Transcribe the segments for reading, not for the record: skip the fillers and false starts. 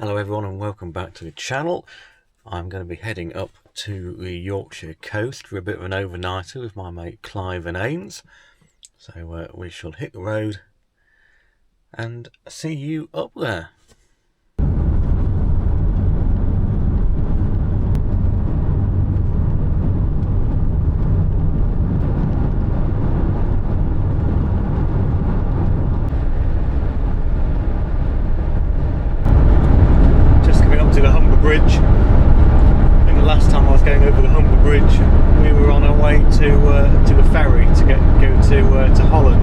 Hello everyone and welcome back to the channel. I'm going to be heading up to the Yorkshire coast for a bit of an overnighter with my mate Clive and Ains. So we shall hit the road and see you up there. Bridge. I think the last time I was going over the Humber Bridge, we were on our way to the ferry to go to Holland.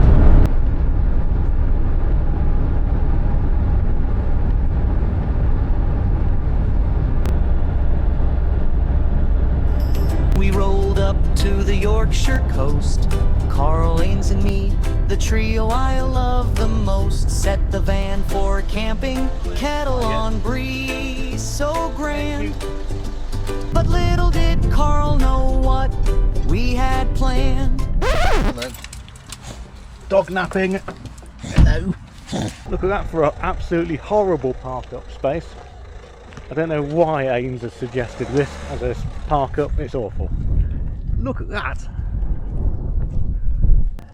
We rolled up to the Yorkshire coast, Carl, Ains and me, the trio I love the most. Set the van for camping, kettle on breeze, so grand. But little did Carl know what we had planned. Dog napping. Hello. Look at that for an absolutely horrible park up space. I don't know why Ains has suggested this as a park up, it's awful. Look at that.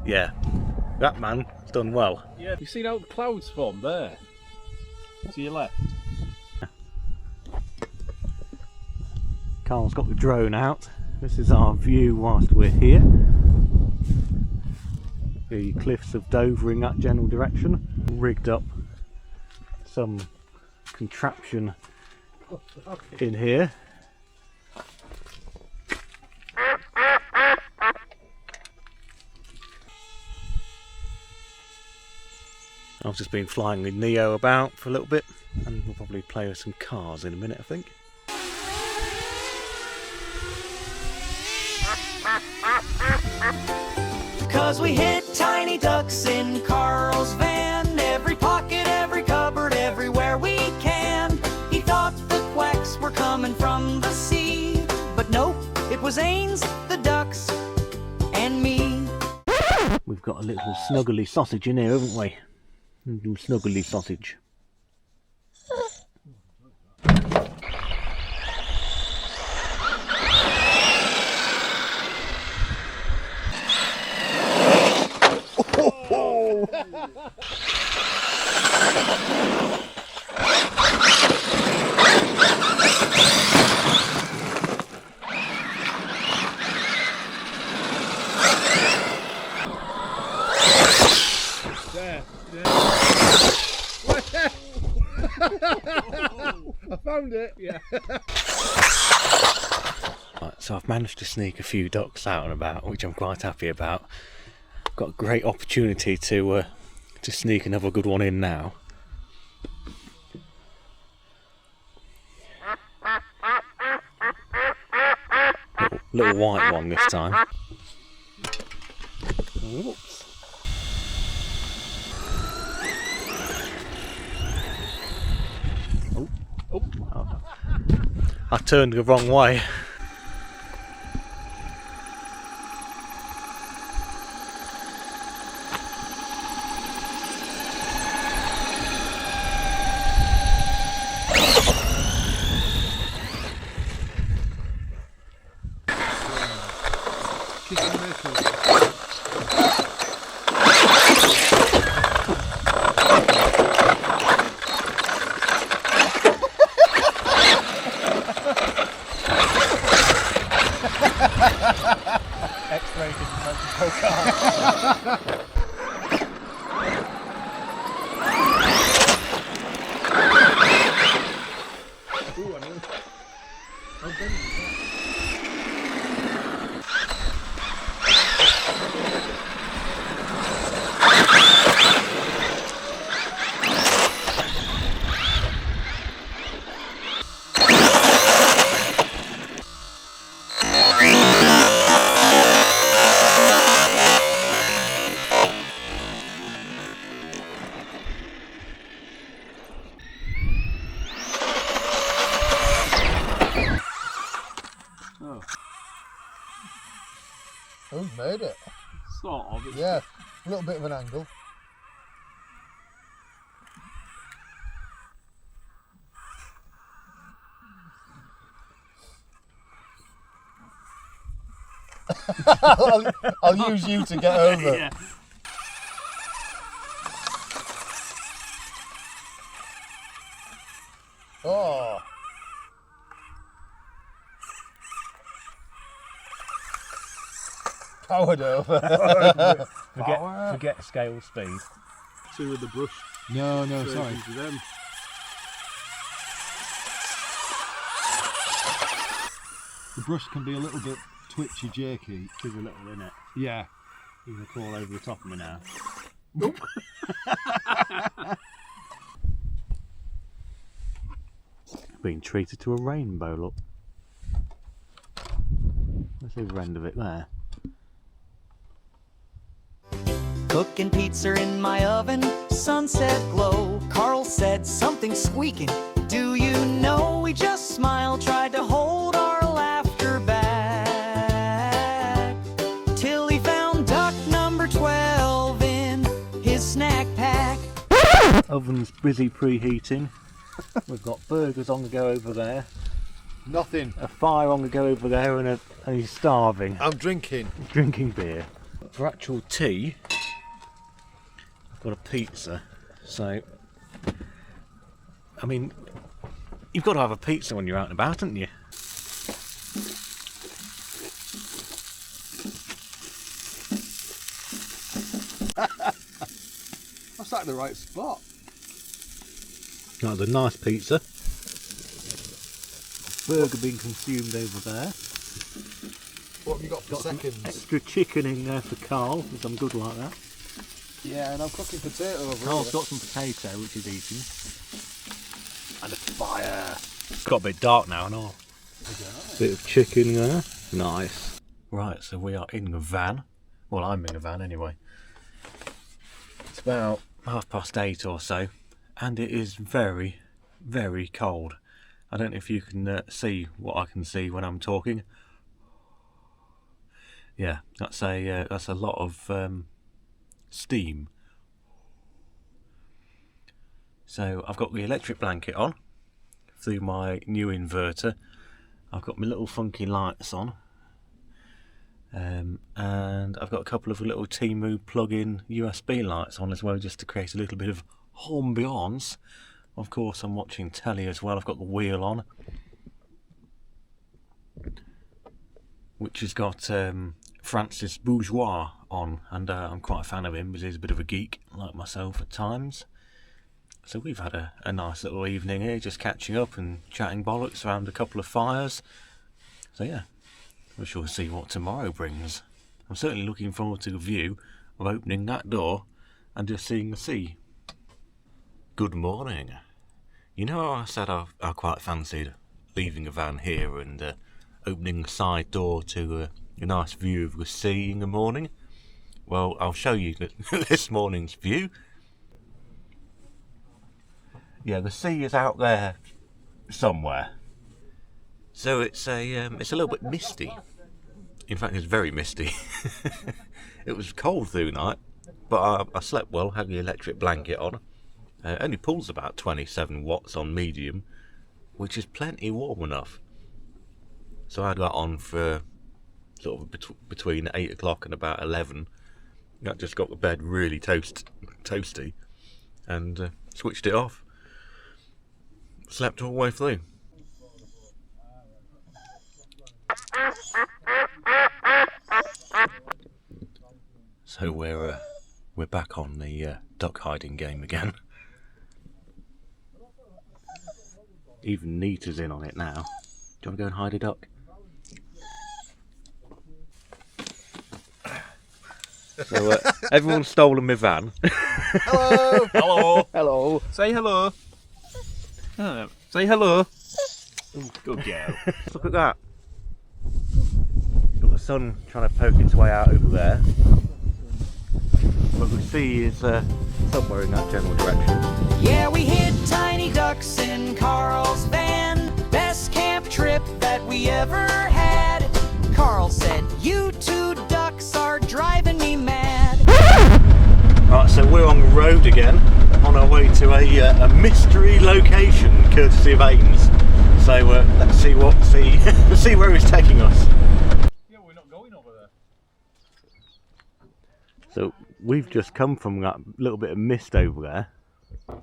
Yeah, that man's done well. Yeah, you seen how the clouds form there? To your left. Carl's got the drone out. This is our view whilst we're here. The cliffs of Dover in that general direction. Rigged up some contraption in here. I've just been flying with Neo about for a little bit, and we'll probably play with some cars in a minute, I think. Cause we hit tiny ducks in Carl's van, every pocket, every cupboard, everywhere we can. He thought the quacks were coming from the sea, but nope, it was Ains, the ducks, and me. We've got a little snuggly sausage in here, haven't we? A little snuggly sausage. I found it, yeah. Right, so I've managed to sneak a few ducks out and about, which I'm quite happy about. I've got a great opportunity to sneak another good one in now. Little white one this time. Whoops. Oh. I turned the wrong way. X-rated motor car. Who's made it? Sort of. Yeah, a little bit of an angle. I'll use you to get over. Yeah. Oh. Powered over. Forget scale speed. Two of the brush. No, Straight sorry. into them. The brush can be a little bit twitchy, jerky. It's a little, isn't it? Yeah. You're going to crawl over the top of me now. Nope. Being treated to a rainbow, look. There's the other end of it there. Cooking pizza in my oven, sunset glow. Carl said something squeaking. Do you know? We just smiled, tried to hold our laughter back. Till he found duck number 12 in his snack pack. Oven's busy preheating. We've got burgers on the go over there. Nothing. A fire on the go over there, and he's starving. I'm drinking. Drinking beer. For actual tea, I've got a pizza. So, I mean, you've got to have a pizza when you're out and about, haven't you? That's like the right spot. That's a nice pizza. Burger being consumed over there. What have you got for Got some seconds? extra chicken in there for Carl, because I'm good like that. Yeah, and I'm cooking potato over Carl's here. got some potato, which he's eating. And a fire. It's got a bit dark now and all. Bit of chicken there. Nice. Right, so we are in the van. Well, I'm in a van anyway. It's about 8:30 or so, and it is very, very cold. I don't know if you can see what I can see when I'm talking. Yeah, that's a lot of steam. So I've got the electric blanket on through my new inverter. I've got my little funky lights on, and I've got a couple of little Temu plug-in USB lights on as well, just to create a little bit of ambiance. Of course, I'm watching telly as well. I've got the wheel on, which has got Francis Bourgeois on, and I'm quite a fan of him because he's a bit of a geek like myself at times. So we've had a nice little evening here, just catching up and chatting bollocks around a couple of fires. So yeah, we shall see what tomorrow brings. I'm certainly looking forward to the view of opening that door and just seeing the sea. Good morning. You know how I said I quite fancied leaving a van here and opening the side door to a nice view of the sea in the morning? Well, I'll show you this morning's view. Yeah, the sea is out there somewhere. So it's a little bit misty. In fact, it's very misty. It was cold through the night, but I slept well, had the electric blanket on. It only pulls about 27 watts on medium, which is plenty warm enough. So I had that on for sort of between 8 o'clock and about 11. That just got the bed really toasty, and switched it off. Slept all the way through. So we're back on the duck hiding game again. Even Nita's in on it now. Do you want to go and hide a duck? So everyone's stolen my van. Hello! Hello. Hello. Say hello. Oh, say hello. Ooh, good girl. Look at that. Got the sun trying to poke its way out over there. But the sea is somewhere in that general direction. Yeah, we hit tiny ducks in Carl's van. Best camp trip that we ever had. Carl said, "You two ducks are driving me mad." Right, so we're on the road again, on our way to a mystery location, courtesy of Ames. So let's see see where he's taking us. Yeah, we're not going over there. So we've just come from that little bit of mist over there,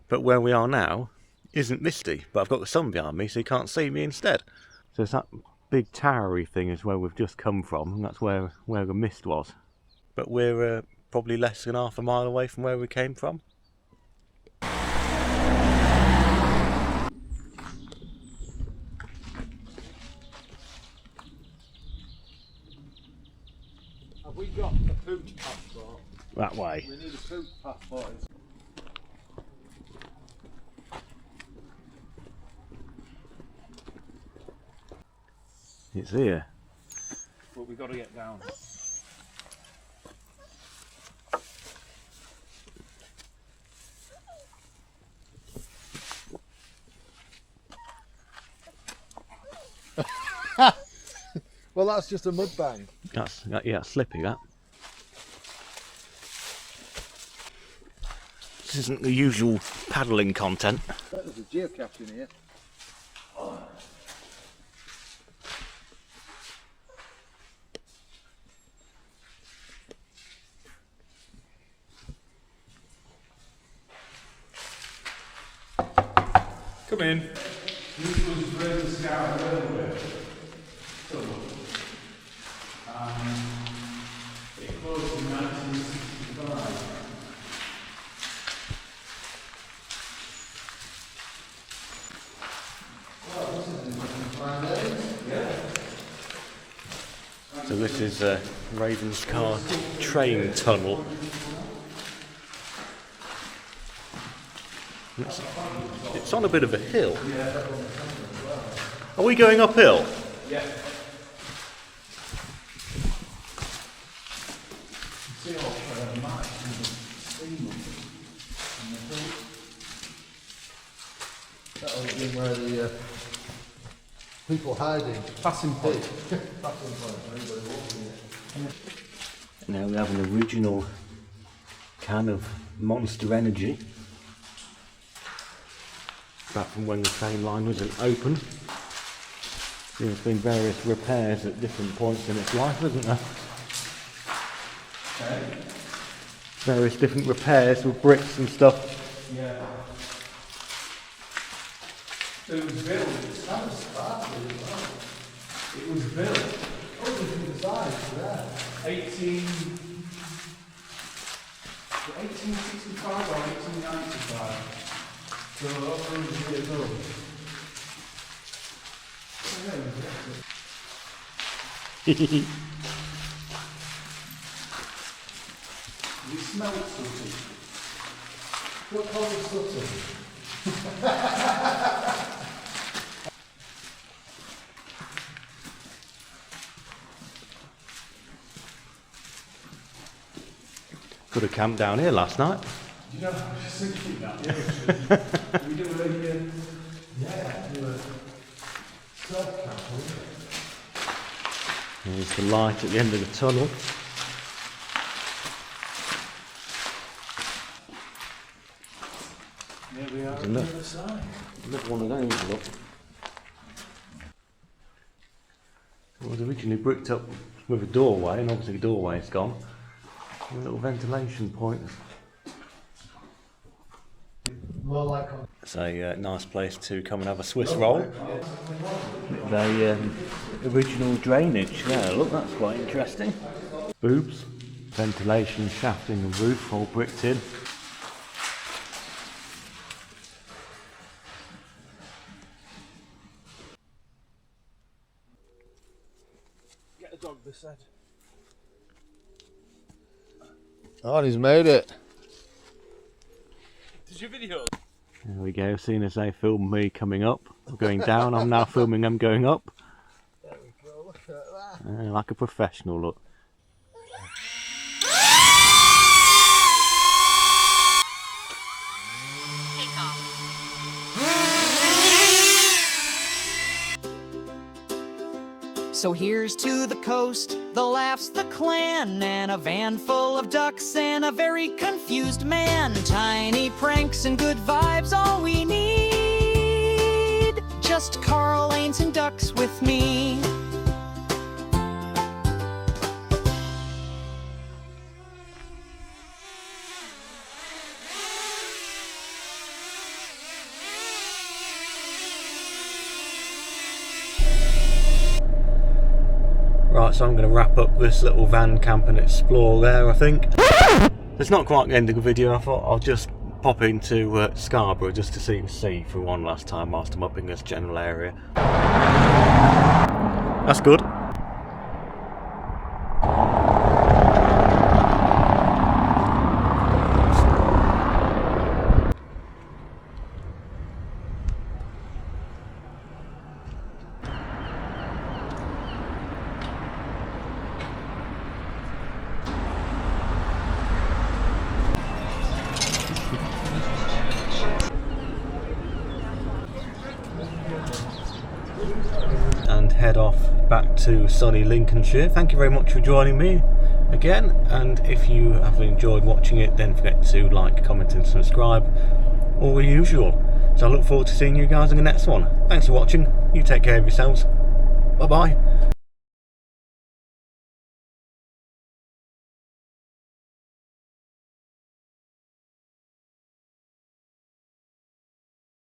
but where we are now isn't misty, but I've got the sun behind me so you can't see me instead. So it's that big towery thing is where we've just come from, and that's where the mist was. But we're probably less than half a mile away from where we came from. Have we got a pooch passport? That way. We need a pooch passport. It's here. But we've got to get down. Well, that's just a mud bang. Yeah, slippy that. This isn't the usual paddling content. There's a geocache in here. Come in. This was Ravenscar earlier. It closed in 1965. So this is Ravenscar train tunnel. It's on a bit of a hill. Are we going uphill? Yeah. That would have been where the people hiding. Passing point. Passing point. Anybody walking it. Now we have an original can of Monster Energy. Back from when the train line wasn't open. There's been various repairs at different points in its life, hasn't there? Okay. Various different repairs with bricks and stuff. Yeah. So it was built. It's kind of sparkly as well. It was built. Oh, there's the size there. 1865 or 1895. So over 100 years old. We smelled something. What colour is Sutton? Could have camped down here last night. You know, I was just thinking that. We do a Self-camp, There's the light at the end of the tunnel. Here we are There's on the enough. other side. Another one of those, look. It was originally bricked up with a doorway, and obviously the doorway's gone. A little ventilation point. more like on. It's a nice place to come and have a Swiss roll. The original drainage there, look, that's quite interesting. Boobs, ventilation shaft in the roof, all bricked in. Get the dog this side. Oh, and he's made it. Did you video? There we go, seeing as they filmed me coming up, going down, I'm now filming them going up. There we go, look at that. Like a professional, look. So here's to the coast, the laughs, the clan, and a van full of ducks and a very confused man. Tiny pranks and good vibes, all we need. Just Carl, Ains, and ducks with me. Right, so I'm going to wrap up this little van camp and explore there, I think. It's not quite the end of the video. I thought I'll just pop into Scarborough just to see the sea for one last time whilst I'm up in this general area. That's good. And head off back to sunny Lincolnshire. Thank you very much for joining me again, and if you have enjoyed watching it, then forget to like, comment and subscribe, all the usual. So I look forward to seeing you guys in the next one. Thanks for watching. You take care of yourselves. Bye bye.